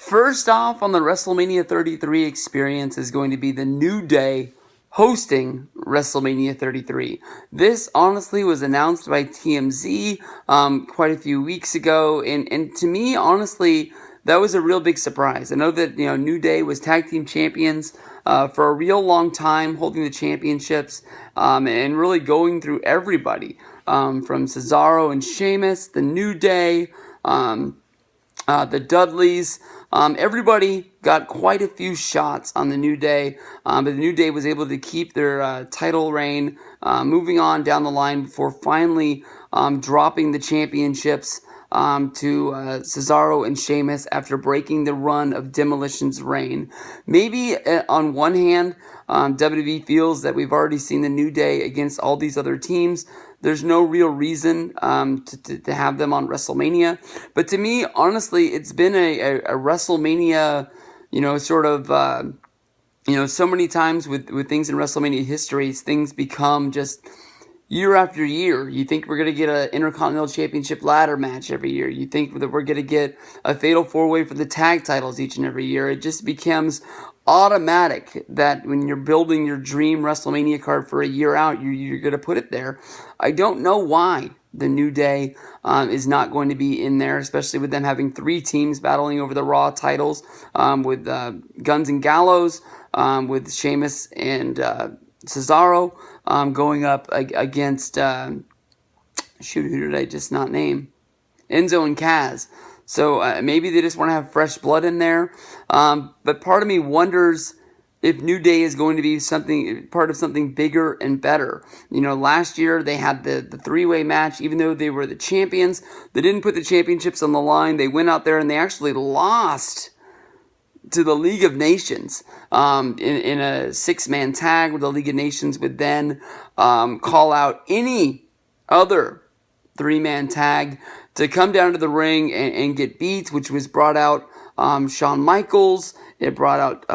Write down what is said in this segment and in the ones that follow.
First off on the WrestleMania 33 experience is going to be the New Day hosting WrestleMania 33. This honestly was announced by TMZ quite a few weeks ago, and to me, honestly, that was a real big surprise. I know that New Day was tag team champions for a real long time, holding the championships and really going through everybody from Cesaro and Sheamus, the New Day. The Dudleys, everybody got quite a few shots on the New Day, but the New Day was able to keep their title reign moving on down the line before finally dropping the championships to Cesaro and Sheamus after breaking the run of Demolition's reign. Maybe on one hand, WWE feels that we've already seen the New Day against all these other teams. There's no real reason to have them on WrestleMania. But to me, honestly, it's been a WrestleMania, so many times with things in WrestleMania history, things become just year after year. You think we're going to get an Intercontinental Championship ladder match every year. You think that we're going to get a Fatal 4-Way for the tag titles each and every year. It just becomes automatic that when you're building your dream WrestleMania card for a year out, you're going to put it there. I don't know why the New Day is not going to be in there, especially with them having three teams battling over the Raw titles with Guns and Gallows, with Sheamus and Cesaro going up against, who did I just not name? Enzo and Kaz. So maybe they just want to have fresh blood in there. But part of me wonders if New Day is going to be part of something bigger and better. Last year they had the three-way match. Even though they were the champions, they didn't put the championships on the line. They went out there and they actually lost to the League of Nations in a six-man tag where the League of Nations would then call out any other three-man tag to come down to the ring and get beat, which was brought out Shawn Michaels, it brought out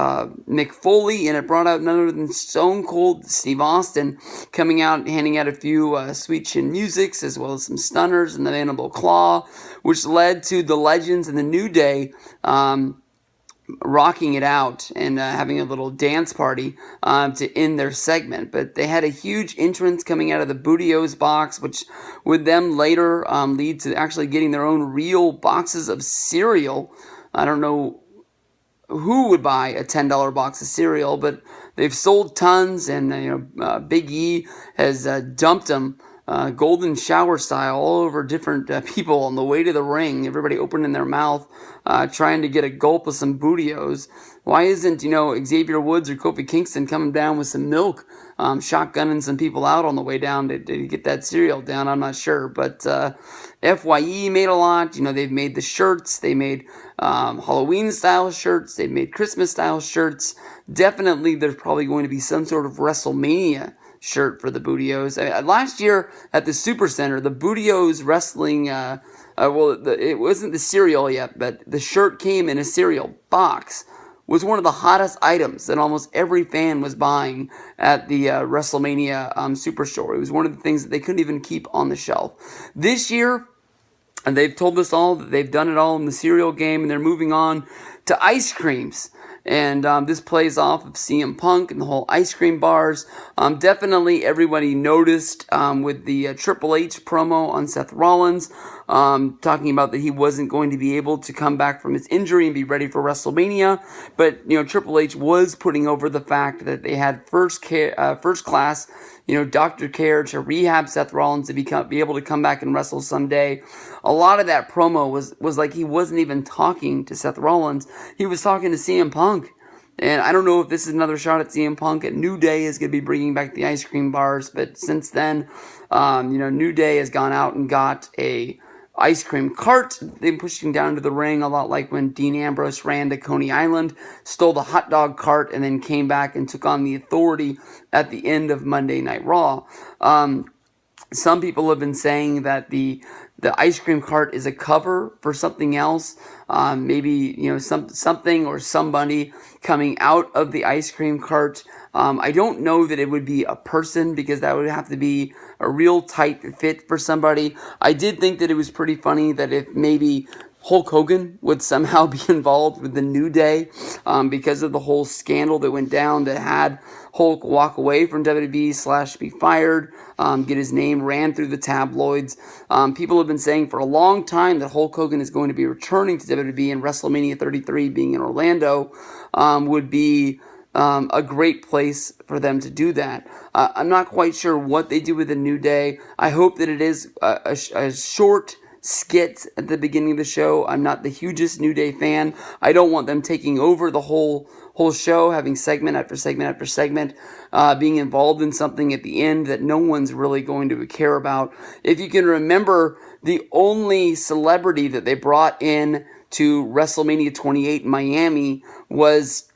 Mick Foley, and it brought out none other than Stone Cold Steve Austin coming out and handing out a few sweet chin musics as well as some stunners and the Mandible Claw, which led to the Legends and the New Day rocking it out and having a little dance party to end their segment. But they had a huge entrance coming out of the Booty-O's box, which would them later lead to actually getting their own real boxes of cereal. I don't know who would buy a $10 box of cereal, but they've sold tons, and Big E has dumped them golden shower style all over different people on the way to the ring. Everybody opening their mouth, trying to get a gulp of some Booty-O's. Why isn't, Xavier Woods or Kofi Kingston coming down with some milk, shotgunning some people out on the way down to get that cereal down? I'm not sure. But FYE made a lot. They've made the shirts. They made Halloween-style shirts. They've made Christmas-style shirts. Definitely there's probably going to be some sort of WrestleMania shirt for the Booty-O's. Last year at the Super Center, the Booty-O's wrestling, it wasn't the cereal yet, but the shirt came in a cereal box, was one of the hottest items that almost every fan was buying at the WrestleMania Superstore. It was one of the things that they couldn't even keep on the shelf. This year, and they've told us all that they've done it all in the cereal game, and they're moving on to ice creams. And this plays off of CM Punk and the whole ice cream bars. Definitely everybody noticed with the Triple H promo on Seth Rollins, talking about that he wasn't going to be able to come back from his injury and be ready for WrestleMania. But, Triple H was putting over the fact that they had first class, doctor care to rehab Seth Rollins to be able to come back and wrestle someday. A lot of that promo was like he wasn't even talking to Seth Rollins. He was talking to CM Punk. And I don't know if this is another shot at CM Punk. And New Day is going to be bringing back the ice cream bars. But since then, New Day has gone out and got a ice cream cart. They've pushing down to the ring a lot like when Dean Ambrose ran to Coney Island, stole the hot dog cart, and then came back and took on the Authority at the end of Monday Night Raw. Some people have been saying that the ice cream cart is a cover for something else. Maybe, something or somebody coming out of the ice cream cart. I don't know that it would be a person because that would have to be a real tight fit for somebody. I did think that it was pretty funny that if maybe Hulk Hogan would somehow be involved with the New Day because of the whole scandal that went down that had Hulk walk away from WWE / be fired, get his name ran through the tabloids. People have been saying for a long time that Hulk Hogan is going to be returning to WWE, and WrestleMania 33 being in Orlando would be a great place for them to do that. I'm not quite sure what they do with the New Day. I hope that it is a short skits at the beginning of the show. I'm not the hugest New Day fan. I don't want them taking over the whole show, having segment after segment after segment, being involved in something at the end that no one's really going to care about. If you can remember, the only celebrity that they brought in to WrestleMania 28 in Miami was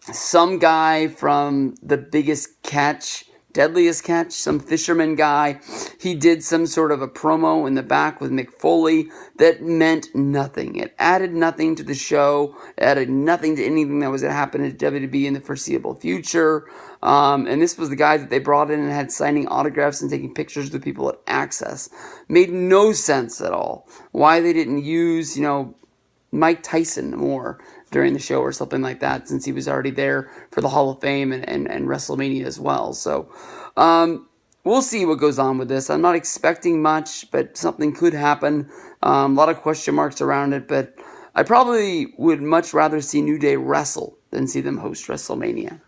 some guy from The Biggest Catch, Deadliest Catch, some fisherman guy. He did some sort of a promo in the back with Mick Foley that meant nothing. It added nothing to the show. It added nothing to anything that was going to happen at WWE in the foreseeable future. And this was the guy that they brought in and had signing autographs and taking pictures with people at Access. Made no sense at all. Why they didn't use, Mike Tyson more during the show or something like that, since he was already there for the Hall of Fame and WrestleMania as well. So we'll see what goes on with this. I'm not expecting much, but something could happen. A lot of question marks around it, but I probably would much rather see New Day wrestle than see them host WrestleMania.